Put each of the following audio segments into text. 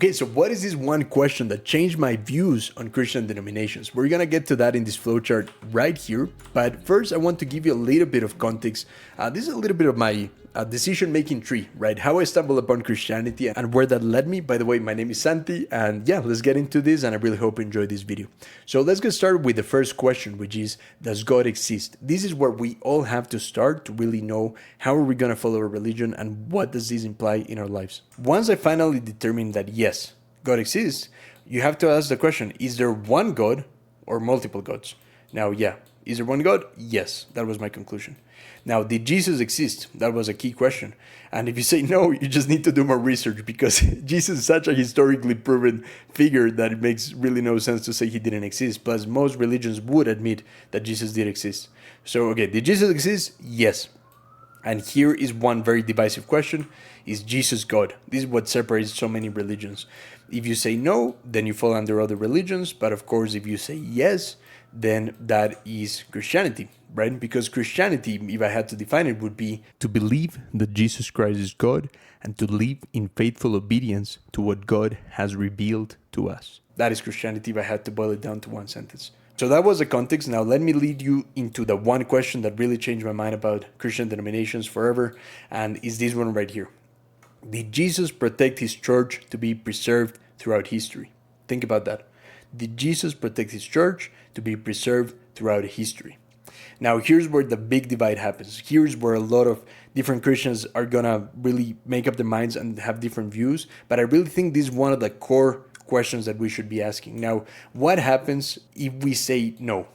Okay, so what is this one question that changed my views on Christian denominations? We're gonna get to that in this flowchart right here, but first I want to give you a little bit of context. This is a little bit of my decision-making tree, right? How I stumbled upon Christianity and where that led me. By the way, my name is Santi, and yeah, let's get into this, and I really hope you enjoy this video. So let's get started with the first question, which is, does God exist? This is where we all have to start to really know how are we gonna follow a religion and what does this imply in our lives. Once I finally determined that yes, God exists, you have to ask the question, is there one God or multiple gods? Now, yeah, is there one God? Yes, that was my conclusion. Now, did Jesus exist? That was a key question. And if you say no, you just need to do more research because Jesus is such a historically proven figure that it makes really no sense to say he didn't exist. Plus, most religions would admit that Jesus did exist. So, okay, did Jesus exist? Yes. And here is one very divisive question. Is Jesus God? This is what separates so many religions. If you say no, then you fall under other religions. But of course, if you say yes, then that is Christianity, right? Because Christianity, if I had to define it, would be to believe that Jesus Christ is God and to live in faithful obedience to what God has revealed to us. That is Christianity if I had to boil it down to one sentence. So that was the context. Now let me lead you into the one question that really changed my mind about Christian denominations forever, and is this one right here. Did Jesus protect his church to be preserved throughout history? Think about that. Did Jesus protect his church to be preserved throughout history? Now here's where the big divide happens. Here's where a lot of different Christians are gonna really make up their minds and have different views, but I really think this is one of the core questions that we should be asking. Now, what happens if we say no?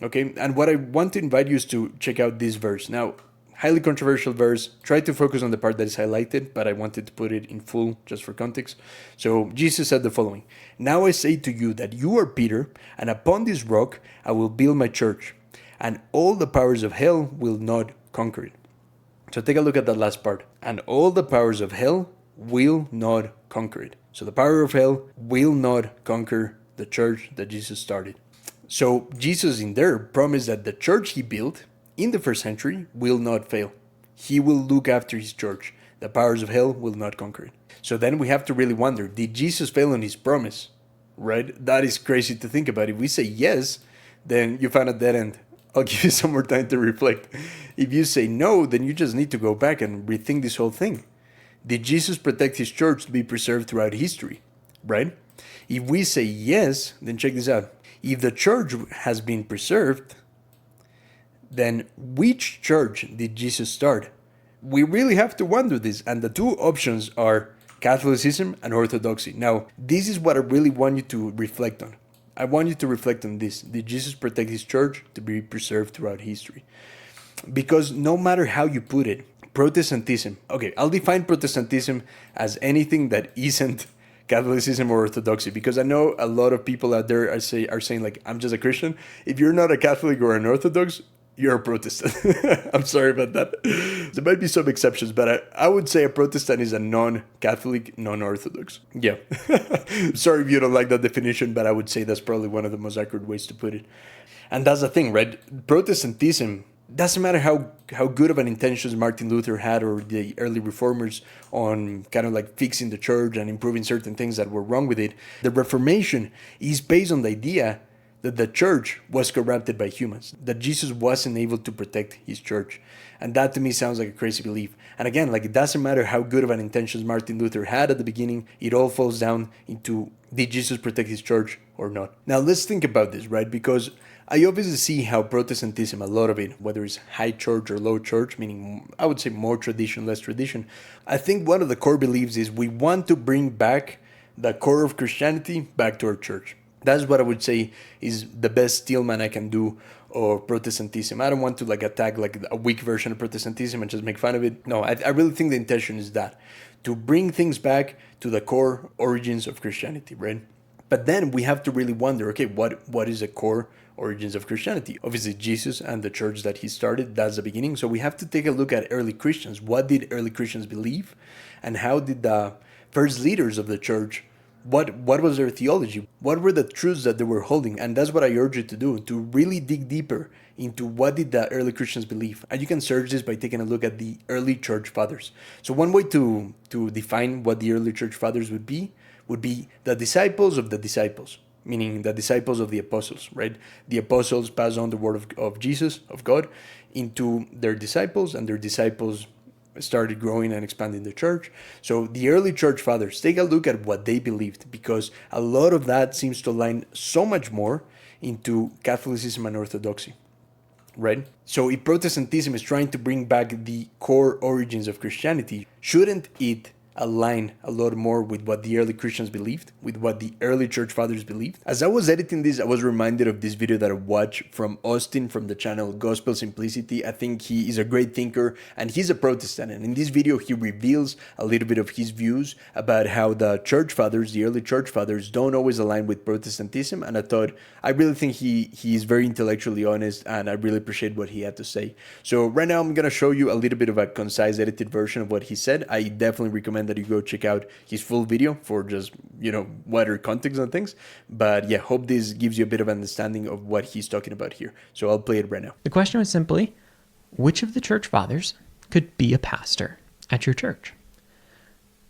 Okay, and what I want to invite you is to check out this verse. Now, highly controversial verse. Try to focus on the part that is highlighted, but I wanted to put it in full just for context. So Jesus said the following, "Now I say to you that you are Peter, and upon this rock I will build my church, and all the powers of hell will not conquer it." So take a look at that last part. And all the powers of hell will not conquer it. So the power of hell will not conquer the church that Jesus started. So Jesus in there promised that the church he built in the first century will not fail. He will look after his church. The powers of hell will not conquer it. So then we have to really wonder, did Jesus fail on his promise? Right? That is crazy to think about. If we say yes, then you found a dead end. I'll give you some more time to reflect. If you say no, then you just need to go back and rethink this whole thing. Did Jesus protect his church to be preserved throughout history? Right? If we say yes, then check this out. If the church has been preserved, then which church did Jesus start? We really have to wonder this, and the two options are Catholicism and Orthodoxy. Now, this is what I really want you to reflect on. I want you to reflect on this. Did Jesus protect his church to be preserved throughout history? Because no matter how you put it, Protestantism, okay, I'll define Protestantism as anything that isn't Catholicism or Orthodoxy, because I know a lot of people out there are saying like, I'm just a Christian. If you're not a Catholic or an Orthodox, you're a Protestant. I'm sorry about that. There might be some exceptions, but I would say a Protestant is a non-Catholic, non-Orthodox. Yeah. Sorry if you don't like that definition, but I would say that's probably one of the most accurate ways to put it. And that's the thing, right? Protestantism, doesn't matter how good of an intentions Martin Luther had or the early reformers on kind of like fixing the church and improving certain things that were wrong with it. The Reformation is based on the idea that the church was corrupted by humans, that Jesus wasn't able to protect his church. And that to me sounds like a crazy belief. And again, like it doesn't matter how good of an intentions Martin Luther had at the beginning, it all falls down into, did Jesus protect his church or not? Now let's think about this, right? Because I obviously see how Protestantism, a lot of it, whether it's high church or low church, meaning I would say more tradition, less tradition. I think one of the core beliefs is we want to bring back the core of Christianity back to our church. That's what I would say is the best stillman I can do of Protestantism. I don't want to like attack like a weak version of Protestantism and just make fun of it. No, I really think the intention is that, to bring things back to the core origins of Christianity, right? But then we have to really wonder, okay, what is the core origins of Christianity? Obviously, Jesus and the church that he started, that's the beginning. So we have to take a look at early Christians. What did early Christians believe? And how did the first leaders of the church, what was their theology? What were the truths that they were holding? And that's what I urge you to do, to really dig deeper into what did the early Christians believe. And you can search this by taking a look at the early church fathers. So one way to define what the early church fathers would be would be the disciples of the disciples, meaning the disciples of the apostles, right? The apostles pass on the word of Jesus, of God, into their disciples, and their disciples started growing and expanding the church. So the early church fathers, take a look at what they believed, because a lot of that seems to align so much more into Catholicism and Orthodoxy, right? So if Protestantism is trying to bring back the core origins of Christianity, shouldn't it align a lot more with what the early Christians believed, with what the early church fathers believed? As I was editing this, I was reminded of this video that I watched from Austin from the channel Gospel Simplicity. I think he is a great thinker, and he's a Protestant. And in this video, he reveals a little bit of his views about how the church fathers, the early church fathers, don't always align with Protestantism. And I really think he is very intellectually honest, and I really appreciate what he had to say. So right now, I'm going to show you a little bit of a concise edited version of what he said. I definitely recommend that you go check out his full video for just, wider context on things. But yeah, hope this gives you a bit of understanding of what he's talking about here. So I'll play it right now. The question was simply, which of the church fathers could be a pastor at your church?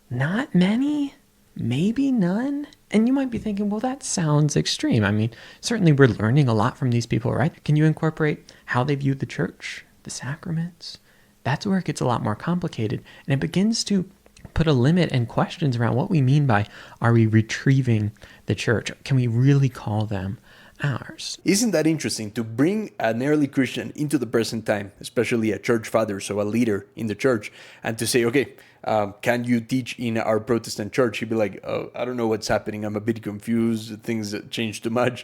Not many, maybe none. And you might be thinking, well, that sounds extreme. I mean, certainly we're learning a lot from these people, right? Can you incorporate how they view the church, the sacraments? That's where it gets a lot more complicated. And it begins to put a limit and questions around what we mean by, are we retrieving the church? Can we really call them ours? Isn't that interesting to bring an early Christian into the present time, especially a church father, so a leader in the church, and to say, okay, can you teach in our Protestant church? He'd be like, oh, I don't know what's happening. I'm a bit confused. Things change too much,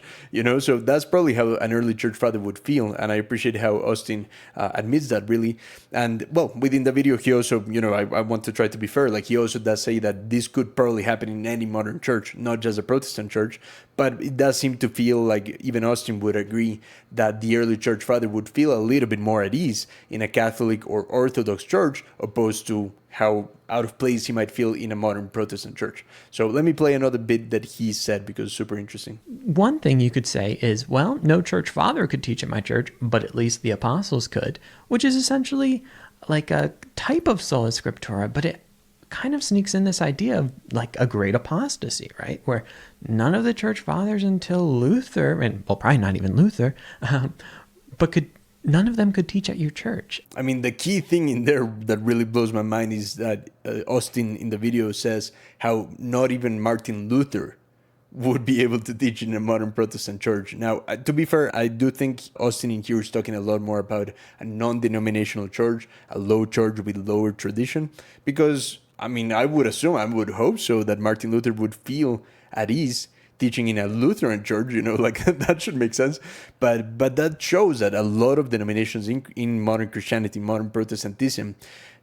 So that's probably how an early church father would feel. And I appreciate how Austin admits that, really. And well, within the video, he also, I want to try to be fair. Like, he also does say that this could probably happen in any modern church, not just a Protestant church. But it does seem to feel like even Austin would agree that the early church father would feel a little bit more at ease in a Catholic or Orthodox church, opposed to how out of place he might feel in a modern Protestant church. So let me play another bit that he said, because it's super interesting. One thing you could say is, well, no church father could teach at my church, but at least the apostles could, which is essentially like a type of sola scriptura, but it kind of sneaks in this idea of like a great apostasy, right? Where none of the church fathers until Luther, and well, probably not even Luther, but none of them could teach at your church. I mean, the key thing in there that really blows my mind is that Austin in the video says how not even Martin Luther would be able to teach in a modern Protestant church. Now, to be fair, I do think Austin in here is talking a lot more about a non-denominational church, a low church with lower tradition, because I mean, I would hope so, that Martin Luther would feel at ease teaching in a Lutheran church, like that should make sense. But that shows that a lot of denominations in modern Christianity, modern Protestantism,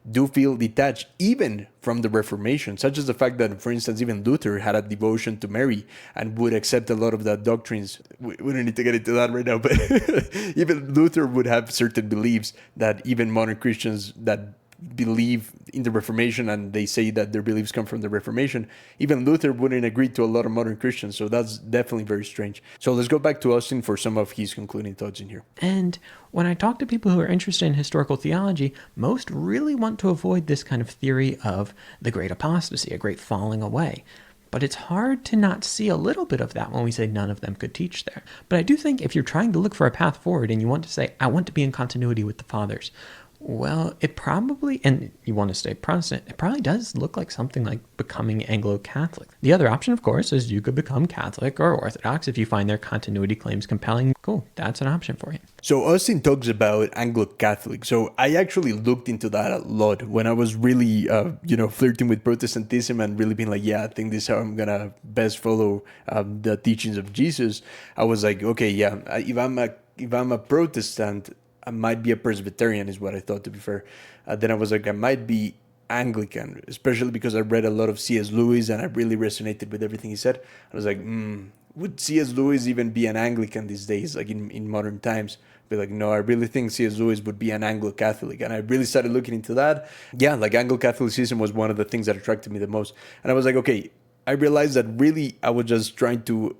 do feel detached even from the Reformation, such as the fact that, for instance, even Luther had a devotion to Mary and would accept a lot of the doctrines. We don't need to get into that right now, but even Luther would have certain beliefs that even modern Christians that believe in the Reformation, and they say that their beliefs come from the Reformation, even Luther wouldn't agree to a lot of modern Christians. So that's definitely very strange. So let's go back to Austin for some of his concluding thoughts in here. And when I talk to people who are interested in historical theology, most really want to avoid this kind of theory of the great apostasy, a great falling away. But it's hard to not see a little bit of that when we say none of them could teach there. But I do think if you're trying to look for a path forward and you want to say, I want to be in continuity with the fathers, well, it probably, and you want to stay Protestant, it probably does look like something like becoming Anglo-Catholic. The other option, of course, is you could become Catholic or Orthodox if you find their continuity claims compelling. Cool, that's an option for you. So Austin talks about Anglo-Catholic. So I actually looked into that a lot when I was really, flirting with Protestantism and really being like, yeah, I think this is how I'm going to best follow the teachings of Jesus. I was like, okay, yeah, if I'm a Protestant, I might be a Presbyterian, is what I thought, to be fair. Then I was like, I might be Anglican, especially because I read a lot of C.S. Lewis and I really resonated with everything he said. I was like, would C.S. Lewis even be an Anglican these days, like in modern times? I'd be like, no, I really think C.S. Lewis would be an Anglo-Catholic. And I really started looking into that. Yeah, like Anglo-Catholicism was one of the things that attracted me the most. And I was like, okay, I realized that really I was just trying to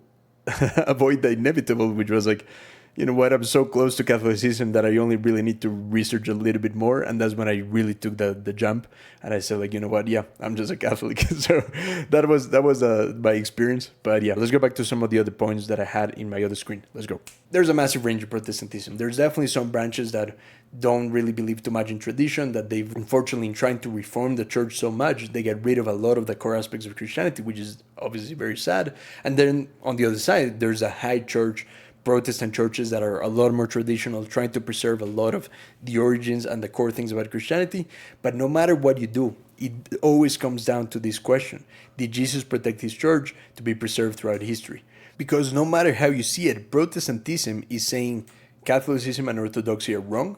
avoid the inevitable, which was like, you know what, I'm so close to Catholicism that I only really need to research a little bit more. And that's when I really took the jump. And I said, like, you know what, yeah, I'm just a Catholic. So that was my experience. But yeah, let's go back to some of the other points that I had in my other screen. Let's go. There's a massive range of Protestantism. There's definitely some branches that don't really believe too much in tradition, that they've unfortunately, in trying to reform the church so much, they get rid of a lot of the core aspects of Christianity, which is obviously very sad. And then on the other side, there's a high church Protestant churches that are a lot more traditional, trying to preserve a lot of the origins and the core things about Christianity. But no matter what you do, it always comes down to this question: did Jesus protect his church to be preserved throughout history? Because no matter how you see it, Protestantism is saying Catholicism and Orthodoxy are wrong.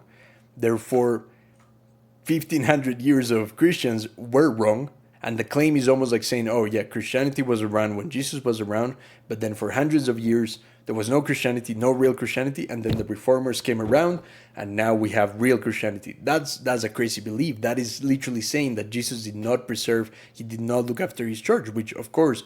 Therefore, 1500 years of Christians were wrong. And the claim is almost like saying, oh yeah, Christianity was around when Jesus was around, but then for hundreds of years, there was no Christianity, no real Christianity, and then the reformers came around, and now we have real Christianity. That's a crazy belief. That is literally saying that Jesus did not preserve, he did not look after his church, which of course,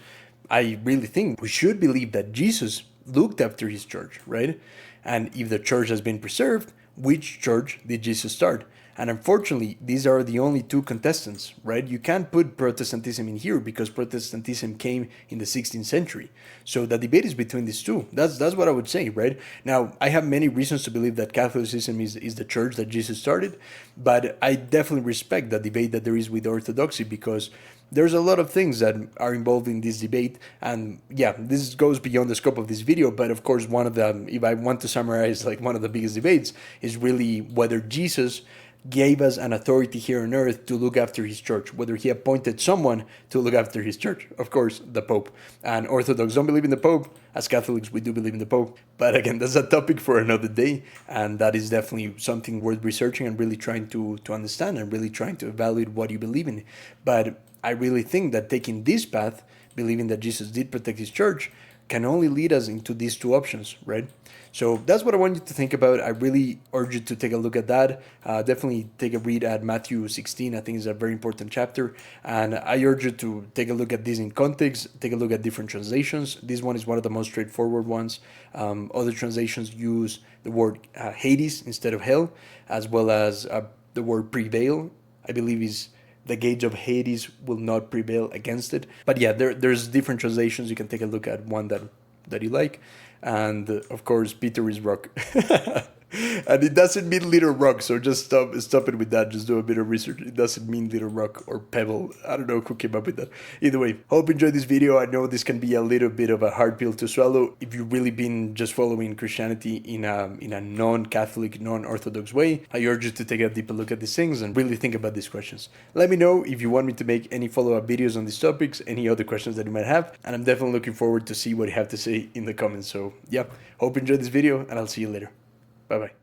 I really think we should believe that Jesus looked after his church, right? And if the church has been preserved, which church did Jesus start? And unfortunately, these are the only two contestants, right? You can't put Protestantism in here because Protestantism came in the 16th century. So the debate is between these two. That's what I would say, right? Now, I have many reasons to believe that Catholicism is the church that Jesus started, but I definitely respect the debate that there is with Orthodoxy, because there's a lot of things that are involved in this debate. And yeah, this goes beyond the scope of this video, but of course, one of them, if I want to summarize like one of the biggest debates, is really whether Jesus gave us an authority here on earth to look after his church, whether he appointed someone to look after his church. Of course, the Pope. And Orthodox don't believe in the Pope. As Catholics, we do believe in the Pope. But again, that's a topic for another day. And that is definitely something worth researching and really trying to understand and really trying to evaluate what you believe in. But I really think that taking this path, believing that Jesus did protect his church, can only lead us into these two options, right? So that's what I want you to think about. I really urge you to take a look at that. Definitely take a read at Matthew 16. I think it's a very important chapter. And I urge you to take a look at this in context, take a look at different translations. This one is one of the most straightforward ones. Other translations use the word Hades instead of hell, as well as the word prevail, I believe is the gates of Hades will not prevail against it. But yeah, there's different translations. You can take a look at one that you like. And of course, Peter is rock. And it doesn't mean little rock, so just stop it with that. Just do a bit of research. It doesn't mean little rock or pebble. I don't know who came up with that. Either way, hope you enjoyed this video. I know this can be a little bit of a hard pill to swallow if you've really been just following Christianity in a non-Catholic, non-Orthodox way. I urge you to take a deeper look at these things and really think about these questions. Let me know if you want me to make any follow-up videos on these topics, any other questions that you might have, and I'm definitely looking forward to see what you have to say in the comments. So yeah, hope you enjoyed this video, and I'll see you later. Bye-bye.